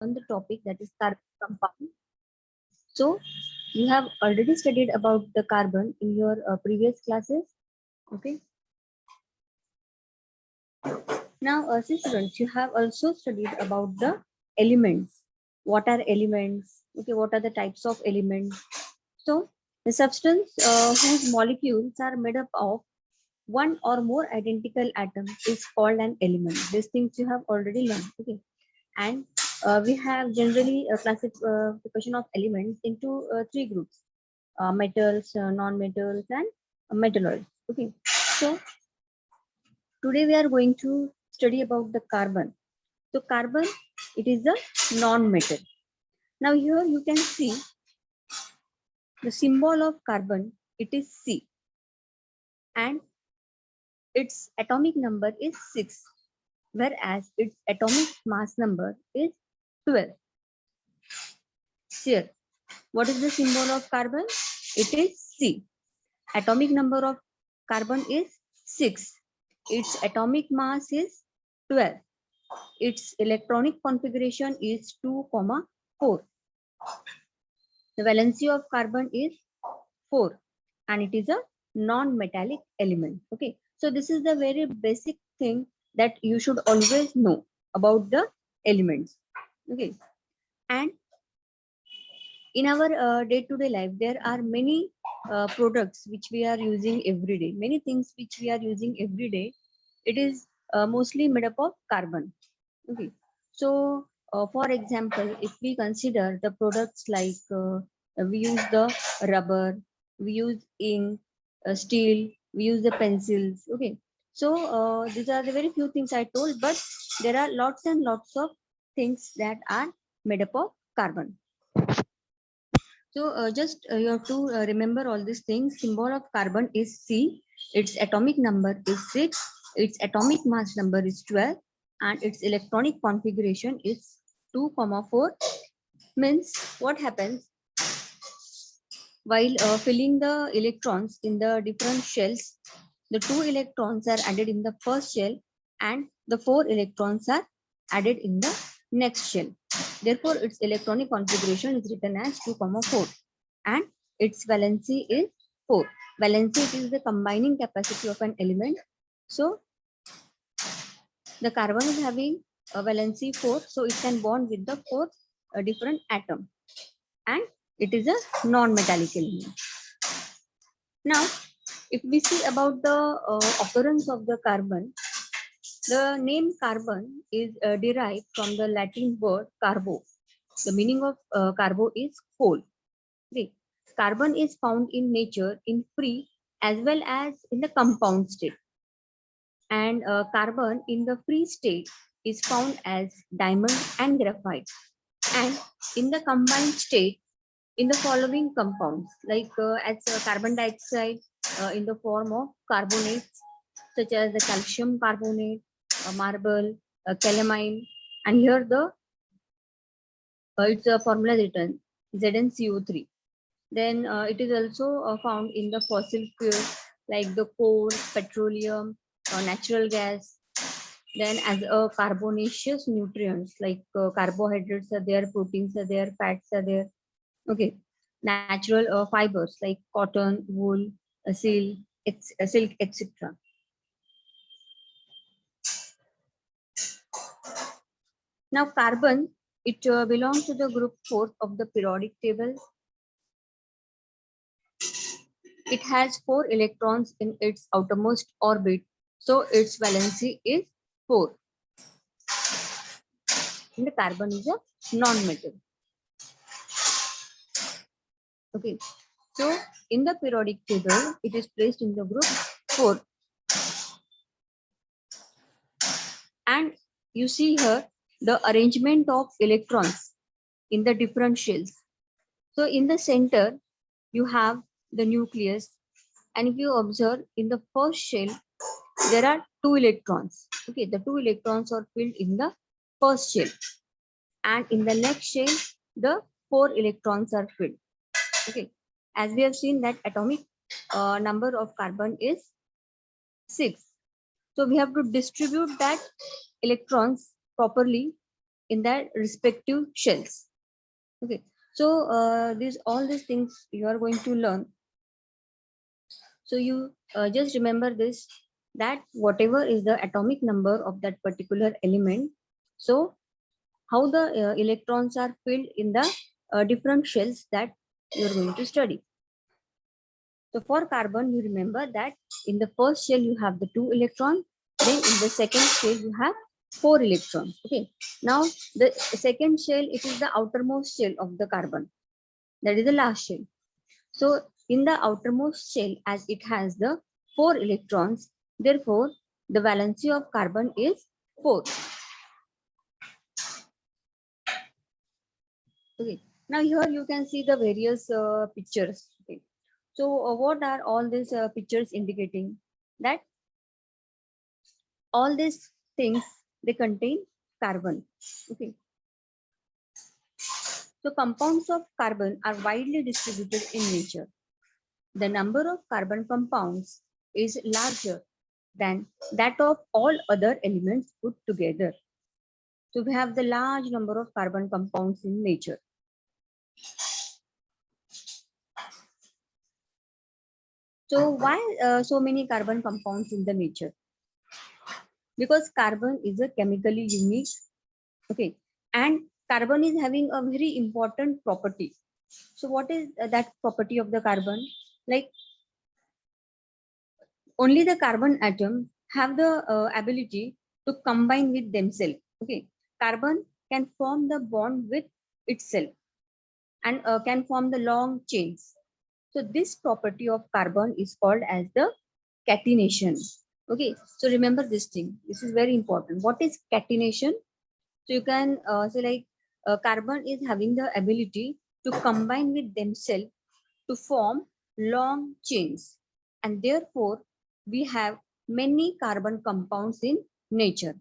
on the topic that is carbon compound. So you have already studied about the carbon in your previous classes. Okay. Now, students, you have also studied about the elements. What are elements? Okay, what are the types of elements? So the substance whose molecules are made up of one or more identical atoms is called an element. These things you have already learned. Okay, and we have generally a classification of elements into three groups: metals, non-metals, and metalloids. Okay, so today we are going to study about the carbon. So carbon, it is a non-metal. Now here you can see the symbol of carbon. It is C, and its atomic number is 6, whereas its atomic mass number is 12. Here, what is the symbol of carbon? It is C. Atomic number of carbon is 6. Its atomic mass is 12. Its electronic configuration is 2, 4. The valency of carbon is 4, and it is a non-metallic element. Okay, so this is the very basic thing that you should always know about the elements. Okay, and in our day-to-day life, there are many products which we are using every day. Many things which we are using every day, it is mostly made up of carbon. Okay, so for example, if we consider the products like we use the rubber, we use ink, steel, we use the pencils. Okay, so these are the very few things I told, but there are lots and lots of things that are made up of carbon. So just you have to remember all these things. Symbol of carbon is C. Its atomic number is 6. Its atomic mass number is 12. And its electronic configuration is 2, 4. Means what happens while filling the electrons in the different shells, the 2 electrons are added in the first shell and the 4 electrons are added in the next shell. Therefore, its electronic configuration is written as 2, 4, and its valency is 4. Valency, it is the combining capacity of an element. So, the carbon is having a valency 4, so it can bond with the 4 different atom, and it is a non-metallic element. Now, if we see about the occurrence of the carbon, the name carbon is derived from the Latin word carbo. The meaning of carbo is coal. Okay. Carbon is found in nature in free as well as in the compound state. And carbon in the free state is found as diamond and graphite. And in the combined state, in the following compounds, like as carbon dioxide in the form of carbonates, such as the calcium carbonate, marble, calamine, and here the its formula written ZnCO3. Then it is also found in the fossil fuels like the coal, petroleum, natural gas. Then as a carbonaceous nutrients like carbohydrates are there, proteins are there, fats are there. Okay, natural fibers like cotton, wool, silk, etc. Now carbon, it belongs to the group 4 of the periodic table. It has 4 electrons in its outermost orbit, so its valency is 4. And the carbon is a non-metal. Okay, so in the periodic table, it is placed in the group 4. And you see here the arrangement of electrons in the different shells. So in the center, you have the nucleus, and if you observe in the first shell, there are 2 electrons. Okay, the 2 electrons are filled in the first shell, and in the next shell, the 4 electrons are filled. Okay, as we have seen that atomic number of carbon is 6. So we have to distribute that electrons properly in their respective shells. Okay, so all these things you are going to learn. So you just remember this, that whatever is the atomic number of that particular element, so how the electrons are filled in the different shells that you are going to study. So for carbon, you remember that in the first shell you have the 2 electrons, then in the second shell you have 4 electrons. Okay. Now the second shell, it is the outermost shell of the carbon. That is the last shell. So in the outermost shell, as it has the 4 electrons, therefore the valency of carbon is 4. Okay. Now here you can see the various pictures. Okay. So what are all these pictures indicating? That all these things, they contain carbon. Okay. So compounds of carbon are widely distributed in nature. The number of carbon compounds is larger than that of all other elements put together. So we have the large number of carbon compounds in nature. So why so many carbon compounds in the nature? Because carbon is a chemically unique, okay, and carbon is having a very important property. So what is that property of the carbon? Like only the carbon atom have the ability to combine with themselves. Okay, carbon can form the bond with itself and can form the long chains. So this property of carbon is called as the catenation. Okay, so remember this thing. This is very important. What is catenation? So you can say like carbon is having the ability to combine with themselves to form long chains, and therefore we have many carbon compounds in nature.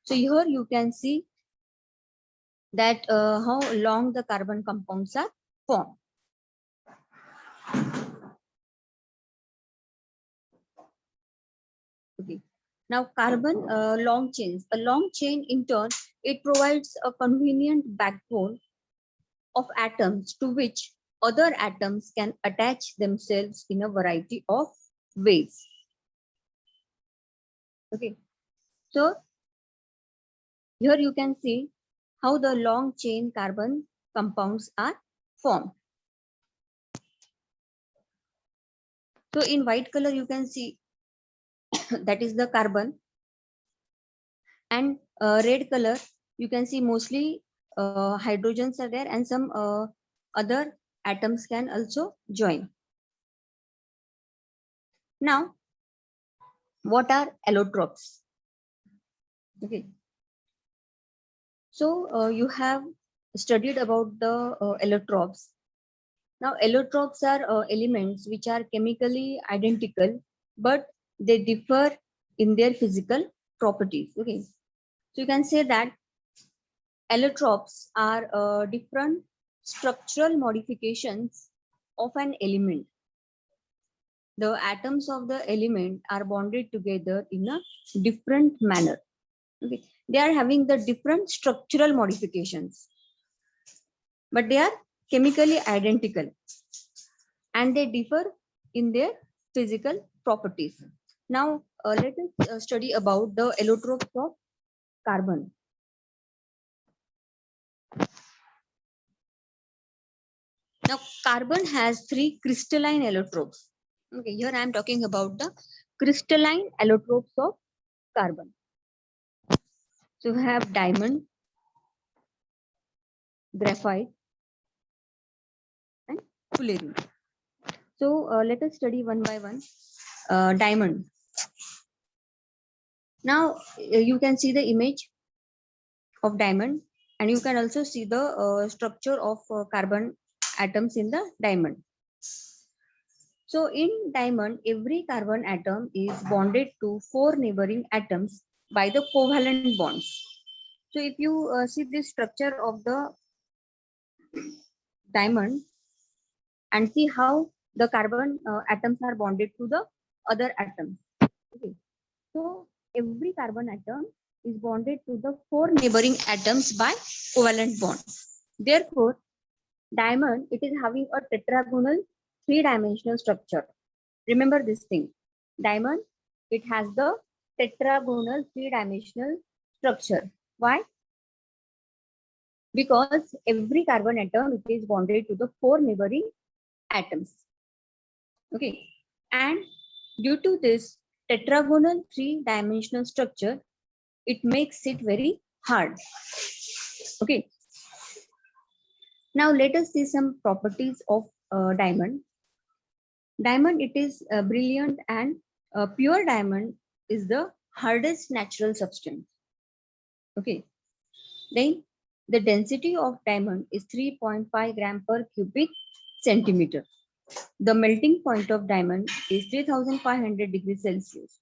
So here you can see that how long the carbon compounds are formed. Okay. Now carbon long chains. A long chain in turn, it provides a convenient backbone of atoms to which other atoms can attach themselves in a variety of ways. Okay. So here you can see how the long chain carbon compounds are formed. So in white color you can see that is the carbon, and red color you can see mostly hydrogens are there, and some other atoms can also join. Now what are allotropes? Okay, so you have studied about the allotropes. Now allotropes are elements which are chemically identical but they differ in their physical properties. Okay, so you can say that allotropes are different structural modifications of an element. The atoms of the element are bonded together in a different manner. Okay. They are having the different structural modifications, but they are chemically identical and they differ in their physical properties. Now, let us study about the allotropes of carbon. Now, carbon has 3 crystalline allotropes. Okay, here I am talking about the crystalline allotropes of carbon. So we have diamond, graphite, and fullerene. So let us study one by one. Diamond. Now you can see the image of diamond, and you can also see the structure of carbon atoms in the diamond. So in diamond, every carbon atom is bonded to 4 neighboring atoms by the covalent bonds. So if you see this structure of the diamond and see how the carbon atoms are bonded to the other atoms. Okay. So every carbon atom is bonded to the 4 neighboring atoms by covalent bond. Therefore, diamond, it is having a tetragonal 3-dimensional structure. Remember this thing. Diamond, it has the tetragonal 3-dimensional structure. Why? Because every carbon atom, it is bonded to the 4 neighboring atoms. Okay. And due to this tetragonal 3-dimensional structure, it makes it very hard. Okay. Now let us see some properties of diamond. Diamond, it is brilliant, and pure diamond is the hardest natural substance. Okay. Then the density of diamond is 3.5 gram per cubic centimeter. The melting point of diamond is 3500 degrees Celsius.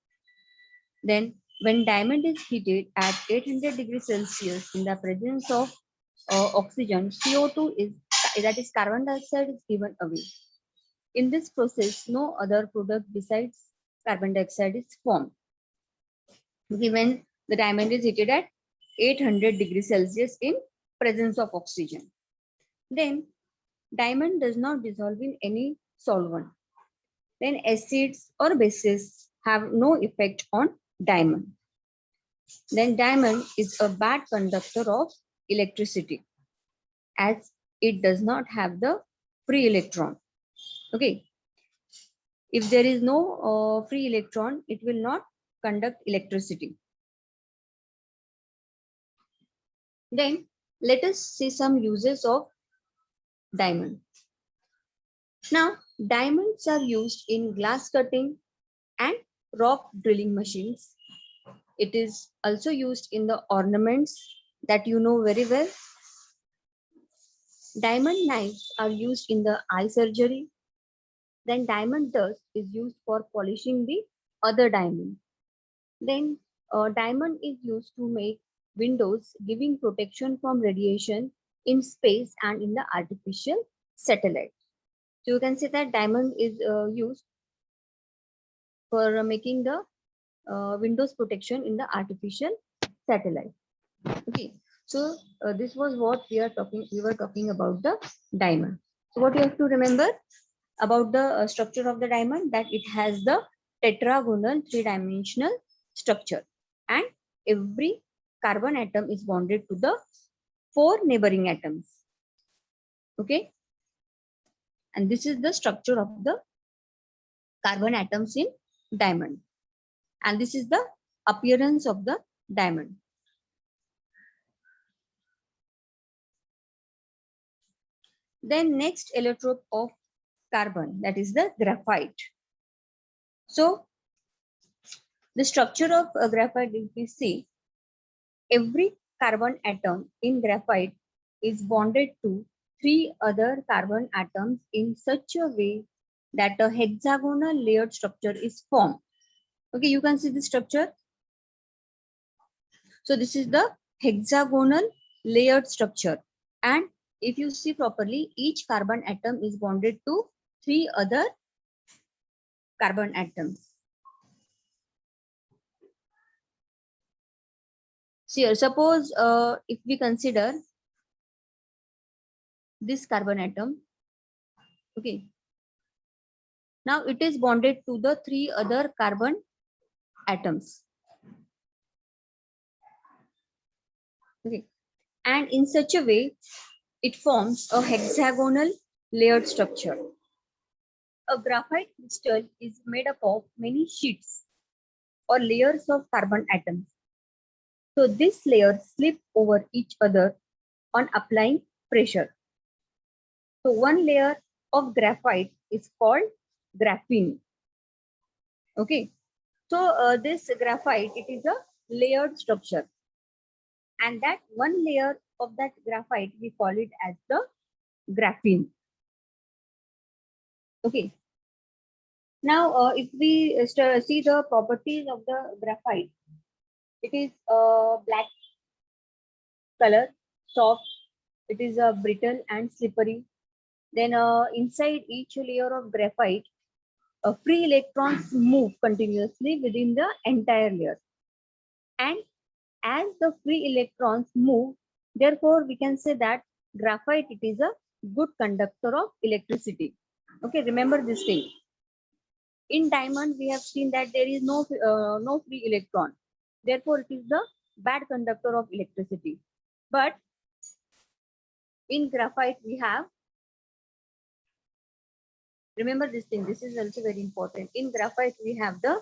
Then when diamond is heated at 800 degrees Celsius in the presence of oxygen, CO2 is, that is carbon dioxide, is given away. In this process, no other product besides carbon dioxide is formed. When the diamond is heated at 800 degrees Celsius in presence of oxygen. Then diamond does not dissolve in any solvent. Then acids or bases have no effect on diamond. Then diamond is a bad conductor of electricity, as it does not have the free electron. Okay. If there is no free electron, it will not conduct electricity. Then let us see some uses of diamond. Now, diamonds are used in glass cutting and rock drilling machines. It is also used in the ornaments that you know very well. Diamond knives are used in the eye surgery. Then diamond dust is used for polishing the other diamond. Then diamond is used to make windows, giving protection from radiation in space and in the artificial satellite. So you can see that diamond is used for making the windows protection in the artificial satellite. Okay, so this was what we were talking about the diamond. So what you have to remember about the structure of the diamond, that it has the tetragonal 3-dimensional structure, and every carbon atom is bonded to the 4 neighboring atoms. Okay, and this is the structure of the carbon atoms in diamond, and this is the appearance of the diamond. Then next allotrope of carbon, that is the graphite. So the structure of graphite, if we see, every carbon atom in graphite is bonded to 3 other carbon atoms in such a way that a hexagonal layered structure is formed. Okay, you can see the structure. So this is the hexagonal layered structure, and if you see properly, each carbon atom is bonded to 3 other carbon atoms. So here, suppose if we consider this carbon atom, okay, now it is bonded to the 3 other carbon atoms. Okay, and in such a way, it forms a hexagonal layered structure. A graphite crystal is made up of many sheets or layers of carbon atoms. So these layers slip over each other on applying pressure. So one layer of graphite is called graphene. Okay, so this graphite, it is a layered structure, and that one layer of that graphite, we call it as the graphene. Okay. Now, if we see the properties of the graphite, it is black color, soft, it is brittle and slippery. Then inside each layer of graphite, free electrons move continuously within the entire layer. And as the free electrons move, therefore we can say that graphite, it is a good conductor of electricity. Okay, remember this thing. In diamond, we have seen that there is no free electron. Therefore, it is the bad conductor of electricity. But in graphite, we have, remember this thing, this is also very important. In graphite, we have the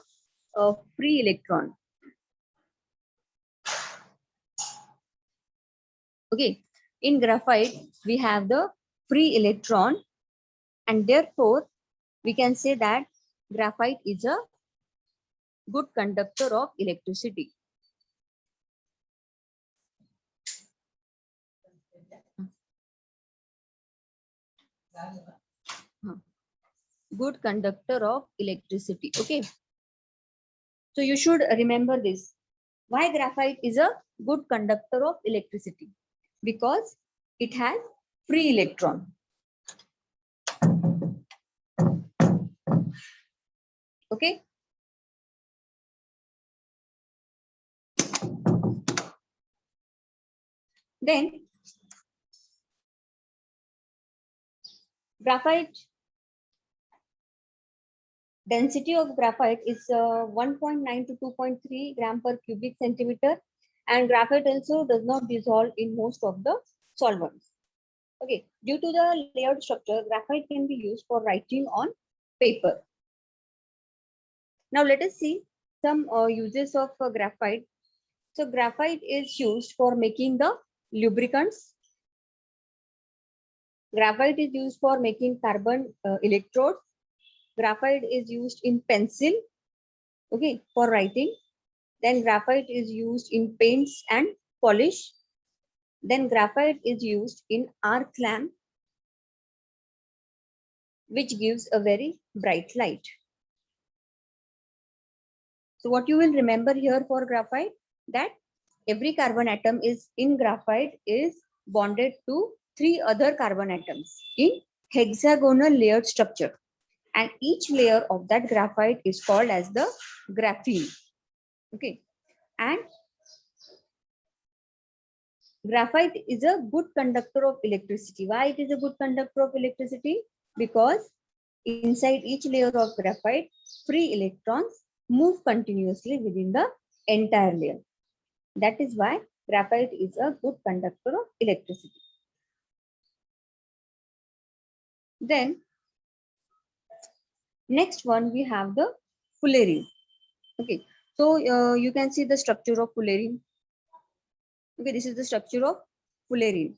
free electron. Okay, in graphite, we have the free electron, and therefore, we can say that graphite is a good conductor of electricity. Good conductor of electricity. Okay, so you should remember this. Why graphite is a good conductor of electricity? Because it has free electron. Okay. Then graphite, density of graphite is 1.9 to 2.3 gram per cubic centimeter, and graphite also does not dissolve in most of the solvents. Okay, due to the layered structure, graphite can be used for writing on paper. Now let us see some uses of graphite. So graphite is used for making the lubricants. Graphite is used for making carbon electrodes. Graphite is used in pencil, okay, for writing. Then graphite is used in paints and polish. Then graphite is used in arc lamp, which gives a very bright light. So what you will remember here for graphite, that every carbon atom is in graphite is bonded to 3 other carbon atoms in hexagonal layered structure, and each layer of that graphite is called as the graphene. Okay, and graphite is a good conductor of electricity. Why it is a good conductor of electricity? Because inside each layer of graphite, free electrons move continuously within the entire layer. That is why graphite is a good conductor of electricity. Then next one, we have the fullerene. Okay, so you can see the structure of fullerene. Okay, this is the structure of fullerene.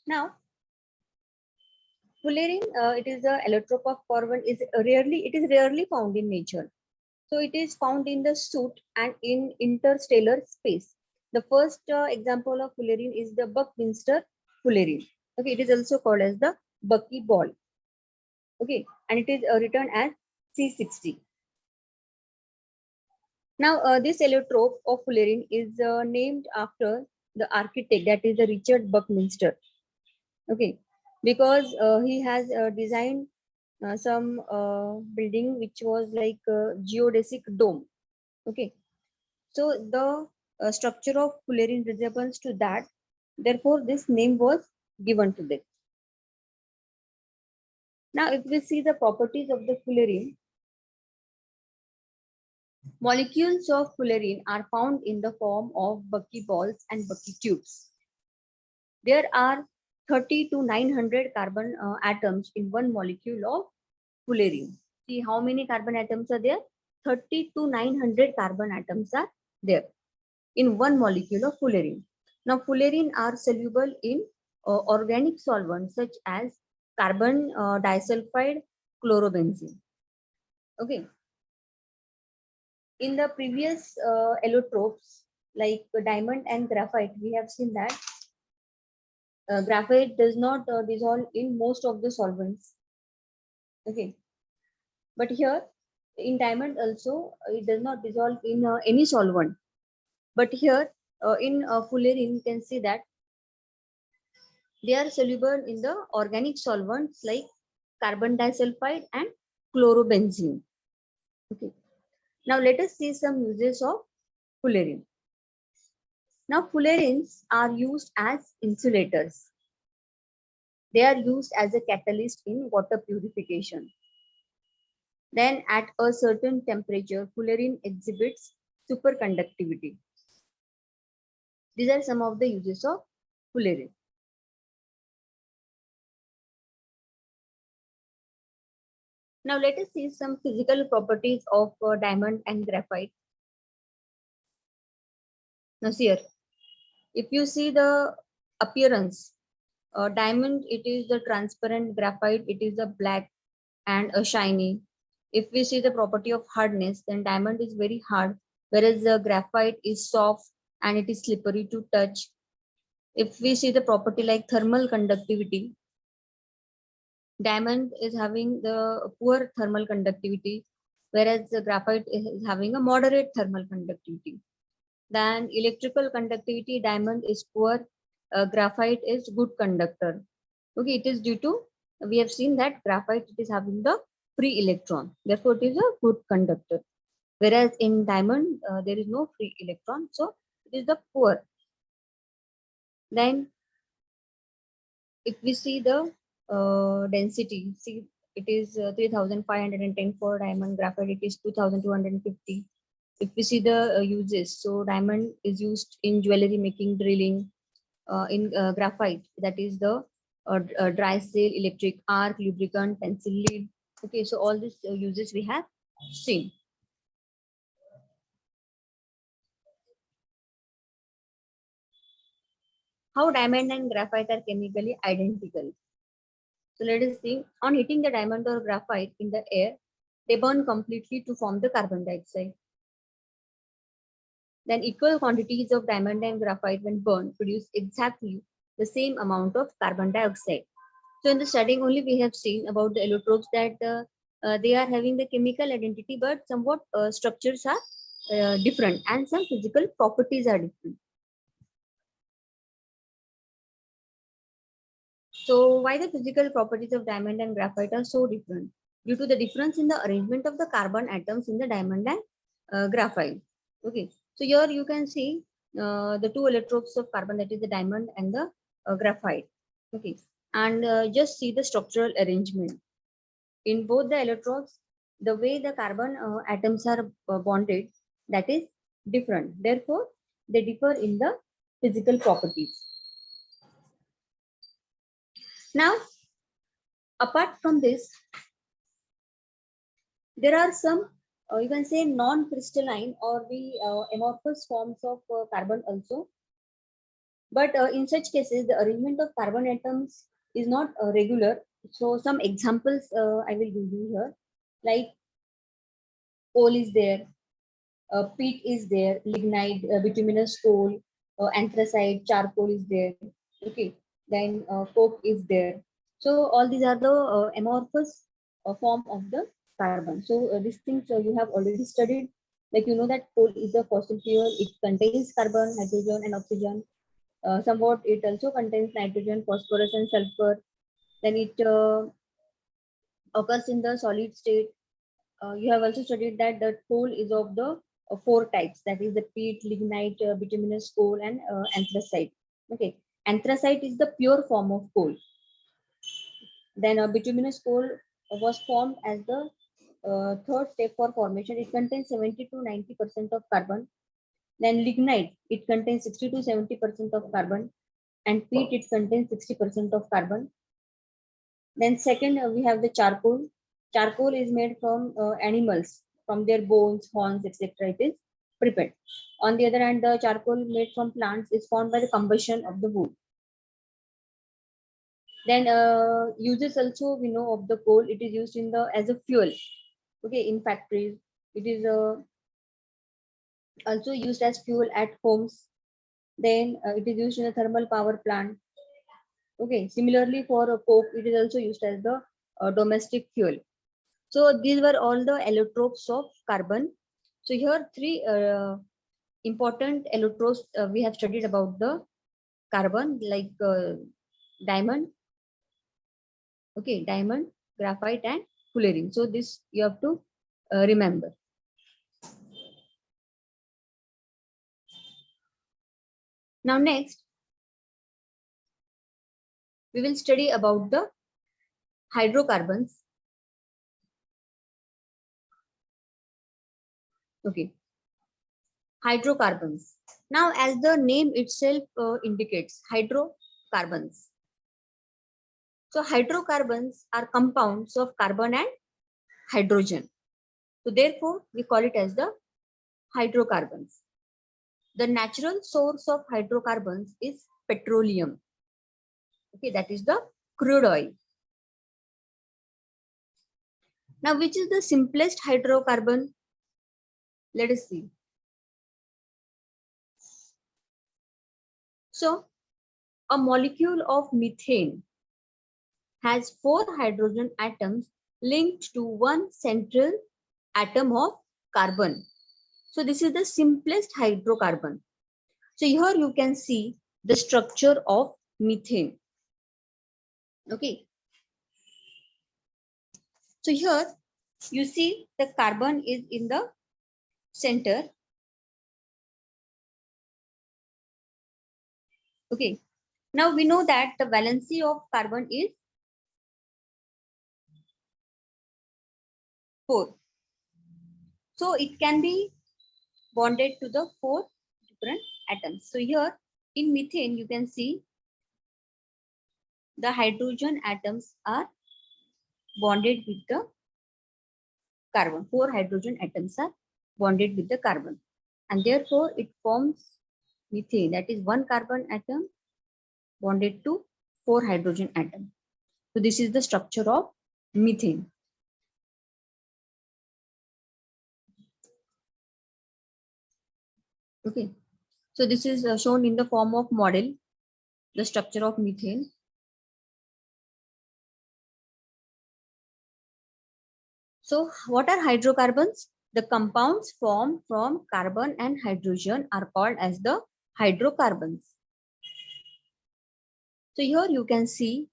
Now, fullerene, it is a allotrope of carbon. It is rarely found in nature. So it is found in the soot and in interstellar space. The first example of fullerene is the Buckminster fullerene. Okay, it is also called as the buckyball. Okay, and it is written as C60. Now, this allotrope of fullerene is named after the architect, that is the Richard Buckminster. Okay, because he has designed some building which was like a geodesic dome. Okay, so the structure of fullerene resembles to that. Therefore, this name was given to them. Now, if we see the properties of the fullerene, molecules of fullerene are found in the form of buckyballs and buckytubes. There are 30 to 900 carbon atoms in one molecule of fullerene. See how many carbon atoms are there? 30 to 900 carbon atoms are there in one molecule of fullerene. Now, fullerene are soluble in organic solvents such as carbon disulfide, chlorobenzene. Okay. In the previous allotropes like diamond and graphite, we have seen that graphite does not dissolve in most of the solvents. Okay, but here in diamond also it does not dissolve in any solvent. But here in fullerene, you can see that they are soluble in the organic solvents like carbon disulfide and chlorobenzene. Okay. Now let us see some uses of fullerene. Now fullerenes are used as insulators. They are used as a catalyst in water purification. Then at a certain temperature, fullerene exhibits superconductivity. These are some of the uses of fullerene. Now let us see some physical properties of diamond and graphite. Now here, if you see the appearance, diamond, it is the transparent, graphite, it is a black and a shiny. If we see the property of hardness, then diamond is very hard, whereas the graphite is soft and it is slippery to touch. If we see the property like thermal conductivity, diamond is having the poor thermal conductivity, whereas the graphite is having a moderate thermal conductivity. Then electrical conductivity, diamond is poor, graphite is good conductor. Okay, it is due to, we have seen that graphite, it is having the free electron, therefore it is a good conductor, whereas in diamond there is no free electron, so it is the poor. Then if we see the density, see it is 3510 for diamond, graphite it is 2250. If we see the uses, so diamond is used in jewelry making, drilling, in graphite, that is the dry cell, electric arc, lubricant, pencil lead. Okay, so all these uses we have seen. How diamond and graphite are chemically identical. So let us see. On heating the diamond or graphite in the air, they burn completely to form the carbon dioxide. Then equal quantities of diamond and graphite when burned produce exactly the same amount of carbon dioxide. So in the studying only we have seen about the allotropes that they are having the chemical identity, but somewhat structures are different and some physical properties are different. So why the physical properties of diamond and graphite are so different? Due to the difference in the arrangement of the carbon atoms in the diamond and graphite. Okay, so here you can see the two allotropes of carbon, that is the diamond and the graphite. Okay, and just see the structural arrangement. In both the allotropes, the way the carbon atoms are bonded, that is different. Therefore, they differ in the physical properties. Now, apart from this, there are some, you can say, non-crystalline or the amorphous forms of carbon also. But in such cases, the arrangement of carbon atoms is not regular. So some examples I will give you here, like coal is there, peat is there, lignite, bituminous coal, anthracite, charcoal is there. Okay, then coke is there. So all these are the amorphous form of the carbon. So these things you have already studied. Like you know that coal is a fossil fuel. It contains carbon, nitrogen, and oxygen. Somewhat it also contains nitrogen, phosphorus, and sulfur. Then it occurs in the solid state. You have also studied that the coal is of the four types, that is the peat, lignite, bituminous coal, and anthracite. Okay, anthracite is the pure form of coal. Then bituminous coal was formed as the third step for formation. It contains 70 to 90% of carbon. Then lignite, it contains 60 to 70% of carbon, and peat, it contains 60% of carbon. Then second, we have the charcoal. Charcoal is made from animals, from their bones, horns, etc. It is prepared. On the other hand, the charcoal made from plants is formed by the combustion of the wood. Then uses also we know of the coal. It is used in the as a fuel. Okay, in factories. It is also used as fuel at homes. Then it is used in a thermal power plant. Okay, similarly for a coke, it is also used as the domestic fuel. So these were all the allotropes of carbon. So here three important allotropes we have studied about the carbon, like diamond, okay, diamond, graphite, and fullerene. So this you have to remember. Now next, we will study about the hydrocarbons. Okay, hydrocarbons. Now, as the name itself indicates, hydrocarbons. So hydrocarbons are compounds of carbon and hydrogen. So therefore, we call it as the hydrocarbons. The natural source of hydrocarbons is petroleum. Okay, that is the crude oil. Now, which is the simplest hydrocarbon? Let us see. So, a molecule of methane has 4 hydrogen atoms linked to one central atom of carbon. So, this is the simplest hydrocarbon. So, here you can see the structure of methane. Okay. So, here you see the carbon is in the center. Okay. Now we know that the valency of carbon is 4. So it can be bonded to the 4 different atoms. So here in methane, you can see the hydrogen atoms are bonded with the carbon. 4 hydrogen atoms are bonded with the carbon. And therefore it forms methane. That is 1 carbon atom bonded to 4 hydrogen atoms. So this is the structure of methane. Okay. So this is shown in the form of model, the structure of methane. So what are hydrocarbons? The compounds formed from carbon and hydrogen are called as the hydrocarbons. So here you can see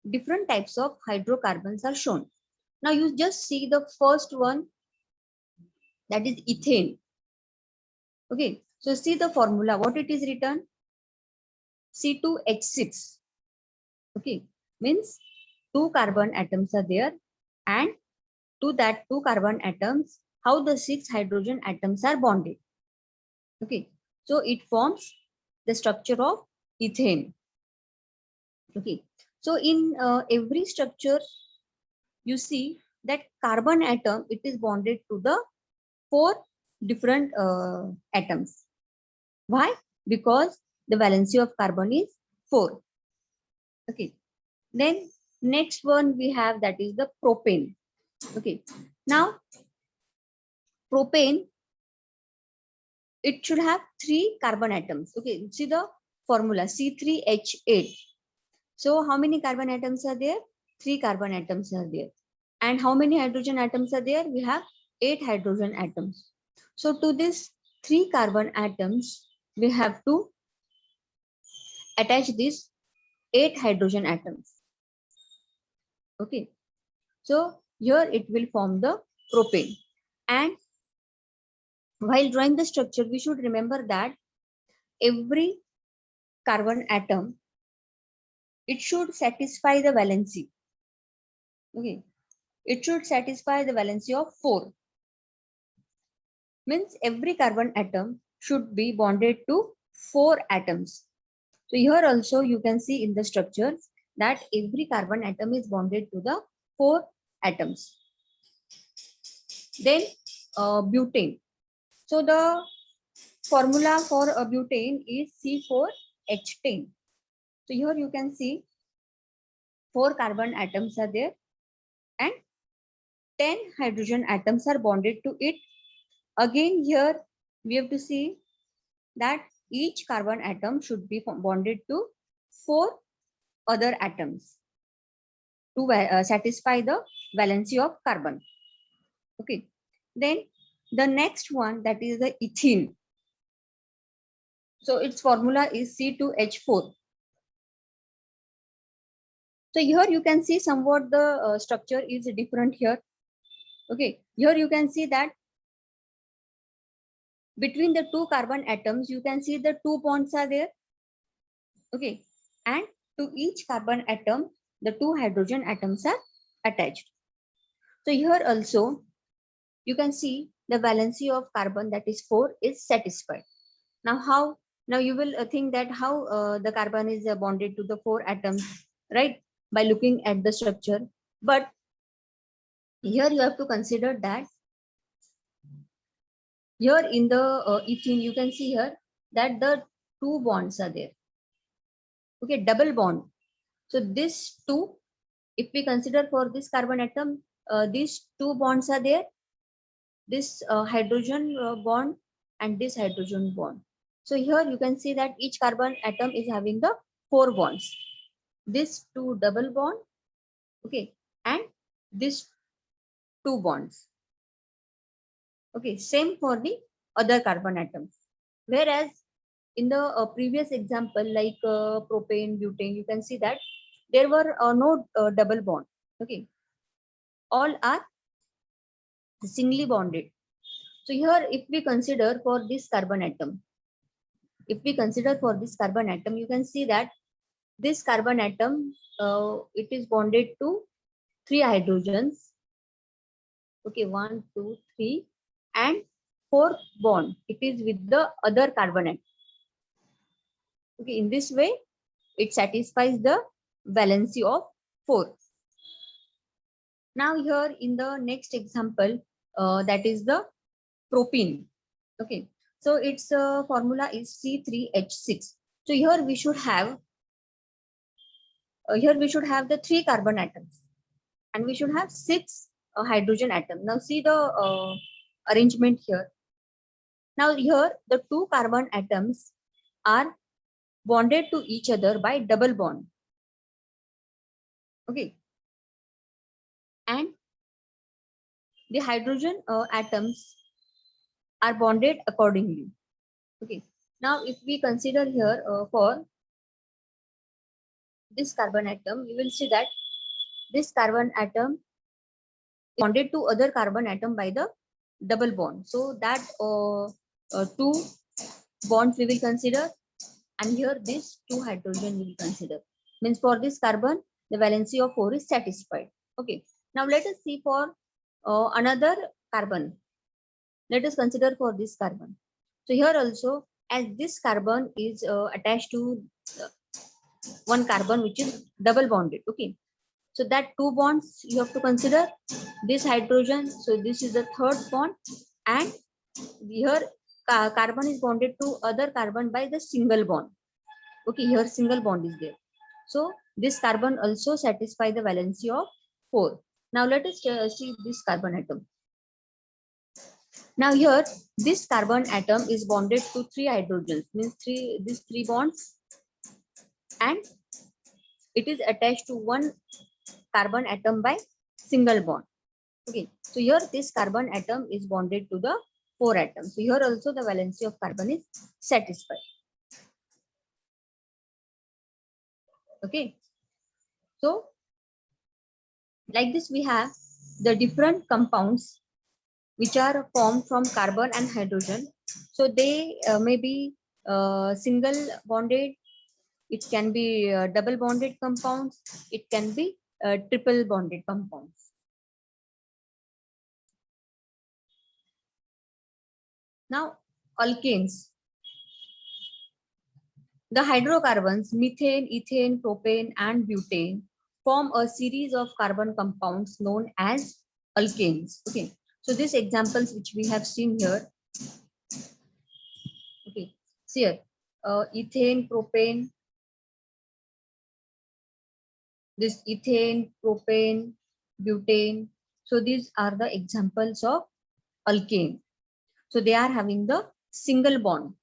different types of hydrocarbons are shown. Now you just see the first one, that is ethane. Okay, so see the formula, what it is written? C2H6. Okay, means 2 carbon atoms are there, and to that 2 carbon atoms, how the 6 hydrogen atoms are bonded. Okay, so it forms the structure of ethane. Okay, so in every structure, you see that carbon atom, it is bonded to the 4 different atoms. Why? Because the valency of carbon is 4. Okay, then next one we have, that is the propane. Okay, now propane, it should have 3 carbon atoms. Okay, see the formula C3H8. So how many carbon atoms are there? 3 carbon atoms are there. And how many hydrogen atoms are there? We have 8 hydrogen atoms. So to this 3 carbon atoms, we have to attach these 8 hydrogen atoms. Okay. So here it will form the propane. And while drawing the structure, we should remember that every carbon atom, it should satisfy the valency. Okay. It should satisfy the valency of 4. Means every carbon atom should be bonded to 4 atoms. So here also you can see in the structure that every carbon atom is bonded to the 4 atoms. Then butane. So the formula for a butane is C4H10. So here you can see 4 carbon atoms are there and 10 hydrogen atoms are bonded to it. Again here we have to see that each carbon atom should be bonded to 4 other atoms to satisfy the valency of carbon. Okay. Then the next one, that is the ethene. So its formula is C2H4. So here you can see somewhat the structure is different here. Okay. Here you can see that between the two carbon atoms, you can see the two bonds are there. Okay. And to each carbon atom, the two hydrogen atoms are attached. So here also, you can see the valency of carbon, that is 4, is satisfied. Now how? Now you will think that how the carbon is bonded to the 4 atoms, right? By looking at the structure. But here you have to consider that here in the ethene, you can see here that the two bonds are there. Okay, double bond. So this two, if we consider for this carbon atom, these two bonds are there. This hydrogen bond and this hydrogen bond. So here you can see that each carbon atom is having the 4 bonds. This two double bond, okay, and this two bonds. Okay, same for the other carbon atoms. Whereas in the previous example, like propane, butane, you can see that there were no double bond. Okay, all are singly bonded. So here, if we consider for this carbon atom, you can see that this carbon atom, it is bonded to 3 hydrogens. Okay, 1, 2, 3, and 4th bond, it is with the other carbon atom. Okay, in this way, it satisfies the valency of 4. Now here in the next example, that is the propene. Okay, so its formula is C3H6. So here we should have the 3 carbon atoms, and we should have 6 hydrogen atoms. Now see the arrangement here. Now here the 2 carbon atoms are bonded to each other by double bond. Okay, and the hydrogen atoms are bonded accordingly. Okay, now if we consider here for this carbon atom, you will see that this carbon atom is bonded to other carbon atom by the double bond. So that 2 bonds we will consider, and here this 2 hydrogen we will consider. Means for this carbon, the valency of 4 is satisfied. Okay, now let us see for another carbon. Let us consider for this carbon. So here also, as this carbon is attached to one carbon which is double bonded. Okay, so that 2 bonds you have to consider. This hydrogen, so this is the 3rd bond, and here carbon is bonded to other carbon by the single bond. Okay, here single bond is there. So this carbon also satisfy the valency of 4. Now let us see this carbon atom. Now here this carbon atom is bonded to 3 hydrogens, means these 3 bonds, and it is attached to one carbon atom by single bond. Okay, so here this carbon atom is bonded to the 4 atoms. So here also the valency of carbon is satisfied. Okay, so like this we have the different compounds which are formed from carbon and hydrogen. So they may be single bonded, it can be double bonded compounds, it can be triple bonded compounds. Now alkanes. The hydrocarbons methane, ethane, propane, and butane form a series of carbon compounds known as alkanes. Okay, so these examples which we have seen here. Okay, see here, ethane, propane, this ethane, propane, butane. So these are the examples of alkane. So they are having the single bond.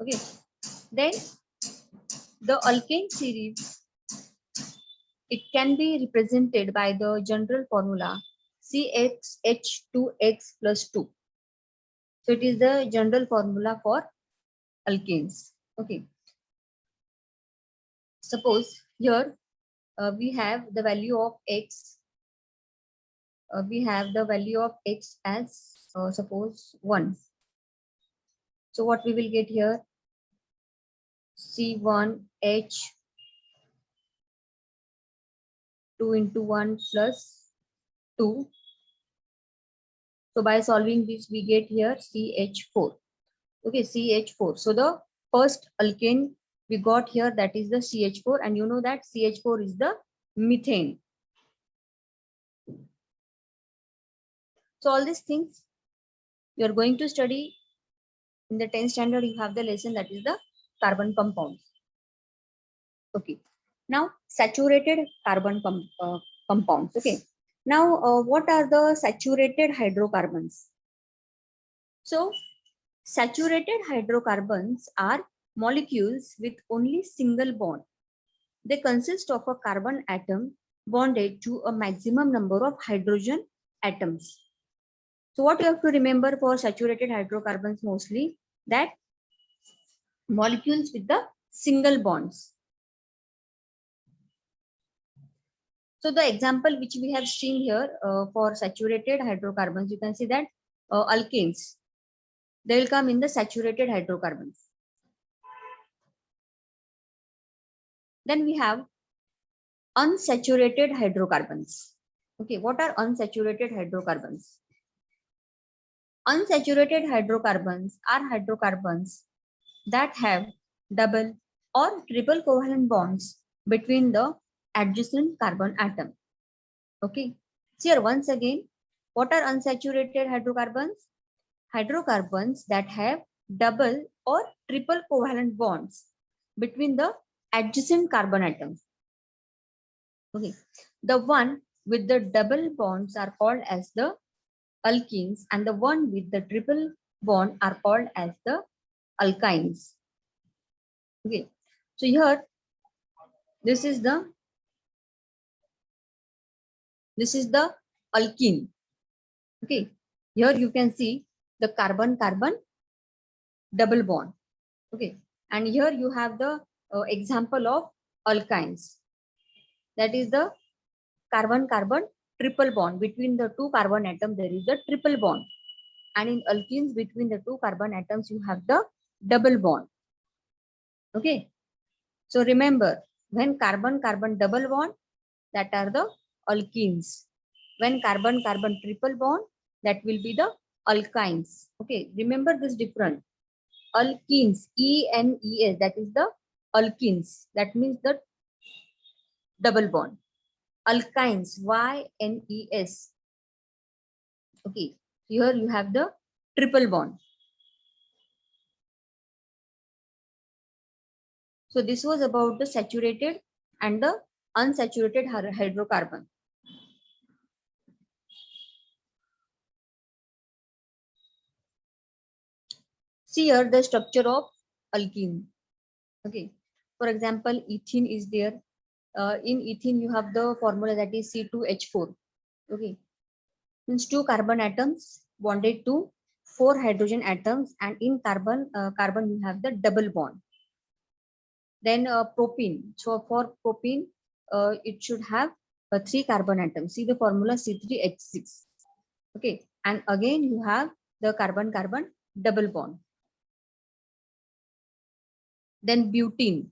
Okay, then the alkane series, it can be represented by the general formula CXH2X plus 2. So it is the general formula for alkanes. Okay, suppose here we have the value of X we have the value of H as suppose 1. So what we will get here, C1H 2 into 1 plus 2. So by solving this, we get here CH4. Okay, CH4. So the first alkane we got here, that is the CH4, and you know that CH4 is the methane. So all these things you are going to study in the 10th standard. You have the lesson that is the carbon compounds. Okay. Now saturated carbon compounds. Okay. Now what are the saturated hydrocarbons? So saturated hydrocarbons are molecules with only single bond. They consist of a carbon atom bonded to a maximum number of hydrogen atoms. So what you have to remember for saturated hydrocarbons mostly, that molecules with the single bonds. So the example which we have seen here for saturated hydrocarbons, you can see that alkanes, they will come in the saturated hydrocarbons. Then we have unsaturated hydrocarbons. Okay, what are unsaturated hydrocarbons? Unsaturated hydrocarbons are hydrocarbons that have double or triple covalent bonds between the adjacent carbon atom. Okay, so here once again, what are unsaturated hydrocarbons? Hydrocarbons that have double or triple covalent bonds between the adjacent carbon atoms. Okay, the one with the double bonds are called as the alkenes, and the one with the triple bond are called as the alkynes. Okay, so here this is the alkene. Okay, here you can see the carbon-carbon double bond. Okay, and here you have the example of alkynes. That is the carbon-carbon triple bond. Between the two carbon atoms, there is a triple bond. And in alkenes, between the two carbon atoms, you have the double bond. Okay, so remember, when carbon-carbon double bond, that are the alkenes. When carbon-carbon triple bond, that will be the alkynes. Okay, remember this difference. Alkenes, E-N-E-S, that is the alkenes. That means the double bond. Alkynes, Y-N-E-S. Okay, here you have the triple bond. So this was about the saturated and the unsaturated hydrocarbon. See here the structure of alkene. Okay, for example, ethene is there. In ethene, you have the formula that is C2H4. Okay, means two carbon atoms bonded to four hydrogen atoms, and in carbon you have the double bond. Then propene. So for propene, it should have three carbon atoms. See the formula C3H6. Okay, and again you have the carbon-carbon double bond. Then butene.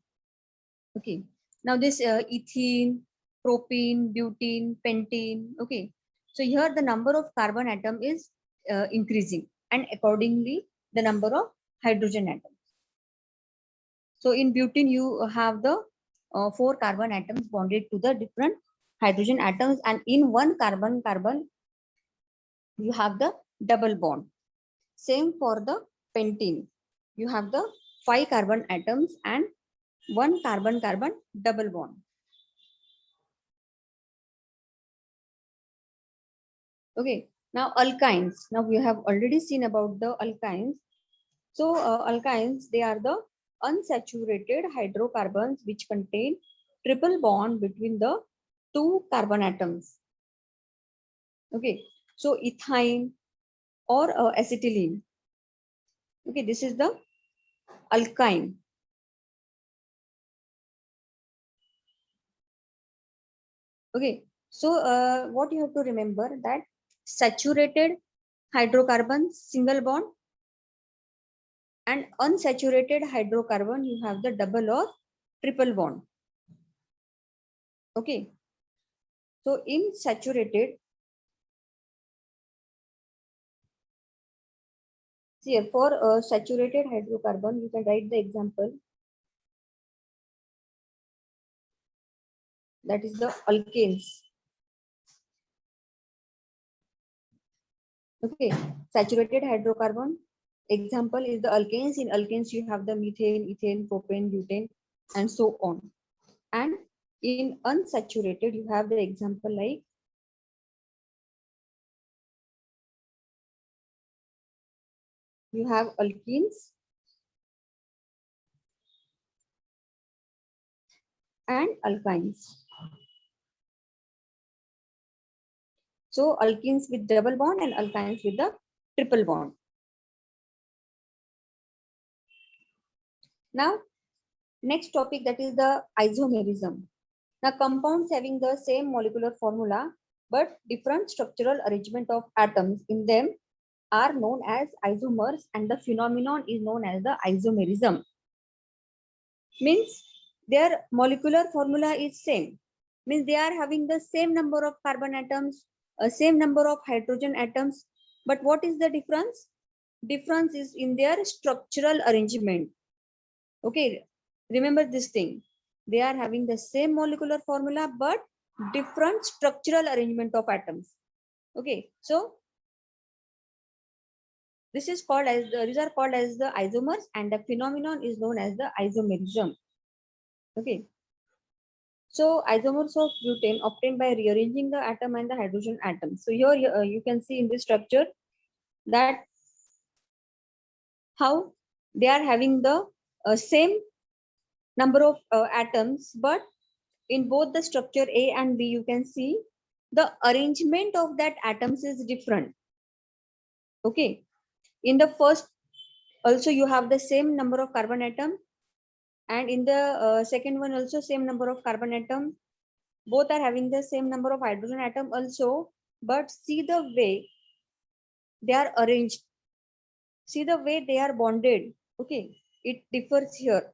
Okay, now this ethene, propene, butene, pentene. Okay, so here the number of carbon atom is increasing, and accordingly the number of hydrogen atoms. So in butene you have the four carbon atoms bonded to the different hydrogen atoms, and in one carbon you have the double bond. Same for the pentene. You have the 5 carbon atoms and one carbon double bond. Okay, now alkynes. Now we have already seen about the alkynes. So alkynes, they are the unsaturated hydrocarbons which contain triple bond between the two carbon atoms. Okay, so ethyne or acetylene. Okay, this is the alkyne. Okay, So what you have to remember that saturated hydrocarbon single bond and unsaturated hydrocarbon you have the double or triple bond. Okay. So in saturated, see for saturated hydrocarbon you can write the example, that is the alkanes. Okay, saturated hydrocarbon example is the alkanes. In alkanes you have the methane, ethane, propane, butane, and so on. And in unsaturated you have the example like you have alkenes and alkynes. So alkenes with double bond and alkynes with the triple bond. Now next topic, that is the isomerism. Now compounds having the same molecular formula but different structural arrangement of atoms in them are known as isomers, and the phenomenon is known as the isomerism. Means their molecular formula is same, means they are having the same number of carbon atoms, same number of hydrogen atoms, but what is the difference? Difference is in their structural arrangement. Okay, remember this thing, they are having the same molecular formula but different structural arrangement of atoms. Okay, so this is called as these are called as the isomers, and the phenomenon is known as the isomerism. Okay, so isomers of butane obtained by rearranging the atom and the hydrogen atom. So here you can see in this structure that how they are having the same number of atoms, but in both the structure A and B, you can see the arrangement of that atoms is different. Okay, in the first also you have the same number of carbon atom, and in the second one also same number of carbon atom. Both are having the same number of hydrogen atom also, but see the way they are arranged, see the way they are bonded. Okay, it differs here.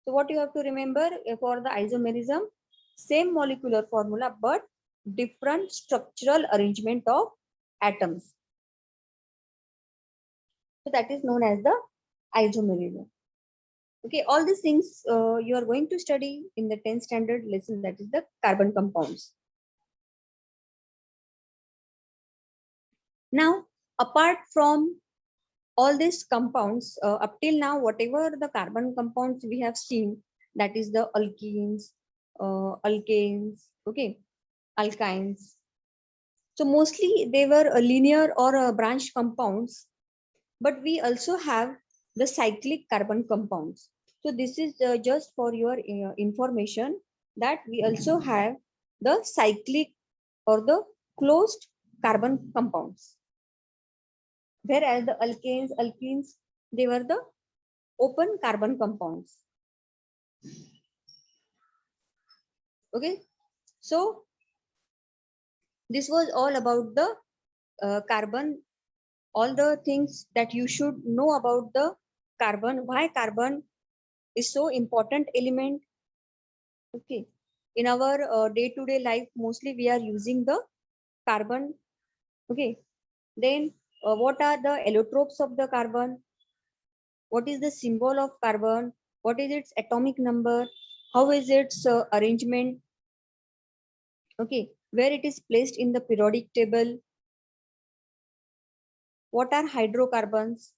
So what you have to remember for the isomerism, same molecular formula but different structural arrangement of atoms. So that is known as the isomerism. Okay, all these things you are going to study in the 10th standard lesson, that is the carbon compounds. Now, apart from all these compounds, up till now, whatever the carbon compounds we have seen, that is the alkenes, alkanes, okay, alkynes. So mostly they were linear or branch compounds, but we also have the cyclic carbon compounds. So this is just for your information that we also have the cyclic or the closed carbon compounds. Whereas the alkanes, alkenes, they were the open carbon compounds. Okay, so this was all about the carbon, all the things that you should know about the carbon, why carbon is so important element. Okay, in our day-to-day life, mostly we are using the carbon. Okay, then what are the allotropes of the carbon? What is the symbol of carbon? What is its atomic number? How is its arrangement? Okay, where it is placed in the periodic table? What are hydrocarbons?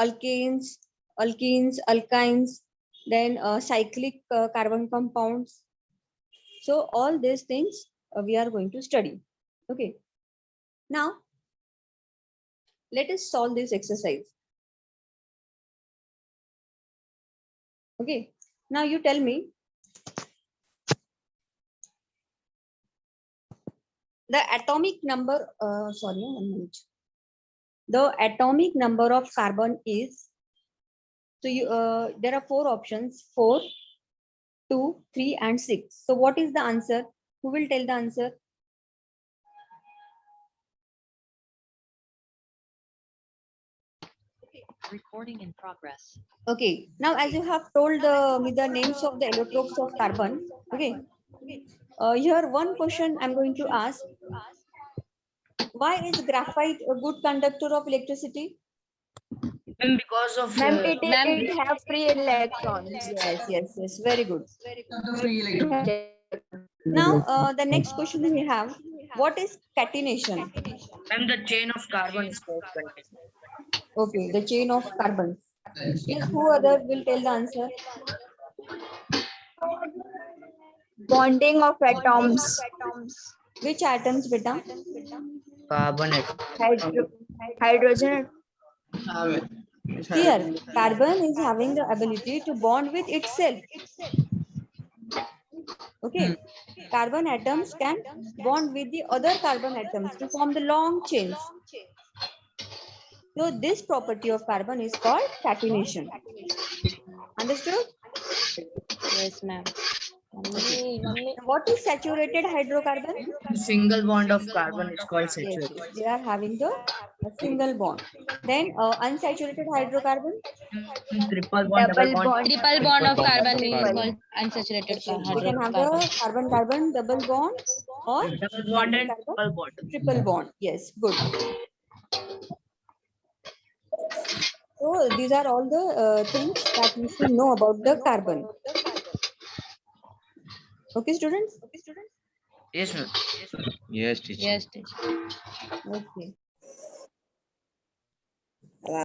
Alkanes, alkenes, alkynes, then cyclic carbon compounds. So all these things we are going to study. Okay, now let us solve this exercise. Okay, now you tell me the atomic number, sorry, 1 minute. The atomic number of carbon is, so you, there are 4 options, 4, 2, 3 and 6. So what is the answer? Who will tell the answer? Recording in progress. Okay. Now, as you have told me the names of the allotropes of carbon. Okay. Here, one question I'm going to ask. Why is graphite a good conductor of electricity? Because of Ma'am, Ma'am, it have free electrons. Yes. Very good. the free electron. Now, the next question we have, what is catenation? And the chain of carbon is called catenation. Okay, the chain of carbon. Yes, who other will tell the answer? Bonding of atoms. Which atoms, beta? Carbon Hydro hydrogen. Here, carbon is having the ability to bond with itself. Okay, carbon atoms can bond with the other carbon atoms to form the long chains. So this property of carbon is called catenation. Understood? yes, ma'am. What is saturated hydrocarbon? Single bond of carbon is called Yes, saturated. they are having the a single bond. Then unsaturated hydrocarbon. Triple bond, double Double bond. bond. Triple bond of carbon is Triple. called unsaturated We can have the hydrocarbon. carbon-carbon double bond or Double bond and carbon-carbon triple bond. triple bond. Yes, good. So these are all the things that you should know about the carbon. Okay, students? Yes, ma'am. Yes, teacher. Yes, teacher. Okay.